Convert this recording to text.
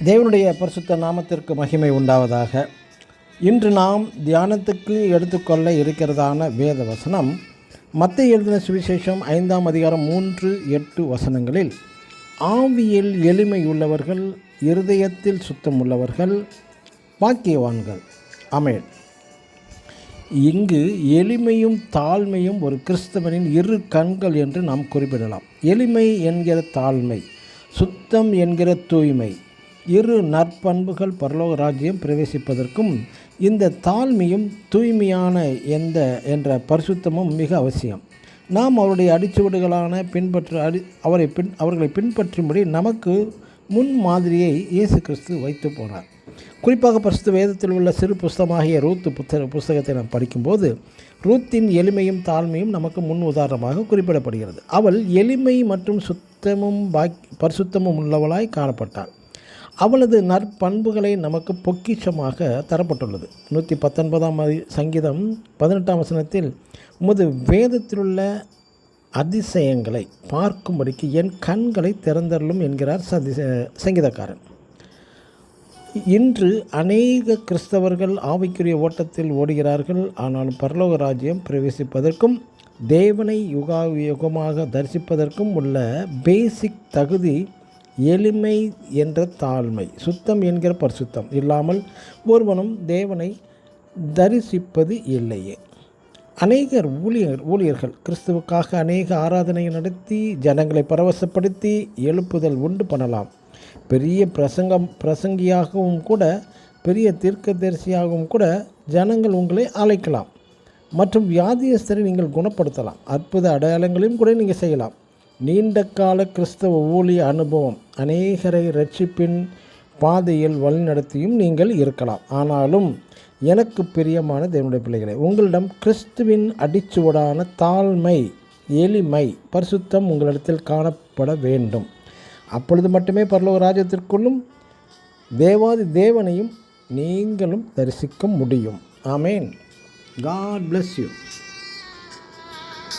தேவனுடைய பரிசுத்த நாமத்திற்கு மகிமை உண்டாவதாக. இன்று நாம் தியானத்துக்கு எடுத்துக்கொள்ள இருக்கிறதான வேத வசனம் மத்தேயு எழுதின சுவிசேஷம் 5ஆம் அதிகாரம் 3-8 வசனங்களில், ஆவியில் எளிமை உள்ளவர்கள், இருதயத்தில் சுத்தம் உள்ளவர்கள் பாக்கியவான்கள். ஆமென். இங்கு எளிமையும் தாழ்மையும் ஒரு கிறிஸ்தவனின் இரு கண்கள் என்று நாம் குறிப்பிடலாம். எளிமை என்கிற தாழ்மை, சுத்தம் என்கிற தூய்மை, இரு நற்பண்புகள் பரலோக ராஜ்யம் பிரவேசிப்பதற்கும் இந்த தாழ்மையும் தூய்மையான என்ற பரிசுத்தமும் மிக அவசியம். நாம் அவருடைய அடிச்சுவடுகளான அவர்களை பின்பற்றும்படி நமக்கு முன் மாதிரியை இயேசு கிறிஸ்து வைத்து போனார். குறிப்பாக பரிசுத்த வேதத்தில் உள்ள சிறு புஸ்தகமாகிய ரூத் புஸ்தகத்தை நாம் படிக்கும்போது ரூத்தின் எளிமையும் தாழ்மையும் நமக்கு முன் உதாரணமாக குறிப்பிடப்படுகிறது. அவள் எளிமை மற்றும் பரிசுத்தமும் உள்ளவளாய் காணப்பட்டாள். அவளது நற்பண்புகளை நமக்கு பொக்கிஷமாக தரப்பட்டுள்ளது. 119ஆம் சங்கீதம் 18ஆம் வசனத்தில், உமது வேதத்திலுள்ள அதிசயங்களை பார்க்கும்படிக்கு என் கண்களை திறந்தருளும் என்கிறார் சங்கீதக்காரன். இன்று அநேக கிறிஸ்தவர்கள் ஆவிக்குரிய ஓட்டத்தில் ஓடுகிறார்கள். ஆனாலும் பரலோக ராஜ்யம் பிரவேசிப்பதற்கும் தேவனை யுகமாக தரிசிப்பதற்கும் உள்ள பேசிக் தகுதி எளிமை என்ற தாழ்மை, சுத்தம் என்கிற பரிசுத்தம் இல்லாமல் ஒருவனும் தேவனை தரிசிப்பது இல்லையே. அநேகர் ஊழியர்கள் கிறிஸ்துவுக்காக அநேக ஆராதனை நடத்தி ஜனங்களை பரவசப்படுத்தி எழுப்புதல் உண்டு பண்ணலாம். பெரிய பிரசங்கியாகவும் கூட, பெரிய தீர்க்கதரிசியாகவும் கூட ஜனங்கள் உங்களை அழைக்கலாம். மற்றும் வியாதியஸ்தரை நீங்கள் குணப்படுத்தலாம். அற்புத அடையாளங்களையும் கூட நீங்கள் செய்யலாம். நீண்ட கால கிறிஸ்தவ ஊழிய அனுபவம் அநேகரை இரட்சிப்பின் பாதையில் வழிநடத்தியும் நீங்கள் இருக்கலாம். ஆனாலும் எனக்கு பிரியமான தேவனுடைய பிள்ளைகளே, உங்களிடம் கிறிஸ்துவின் அடிச்சுவடான தாழ்மை, எளிமை, பரிசுத்தம் உங்களிடத்தில் காணப்பட வேண்டும். அப்பொழுது மட்டுமே பரலோக ராஜ்யத்திற்குள்ளும் தேவாதி தேவனையும் நீங்களும் தரிசிக்க முடியும். ஆமேன். God bless you.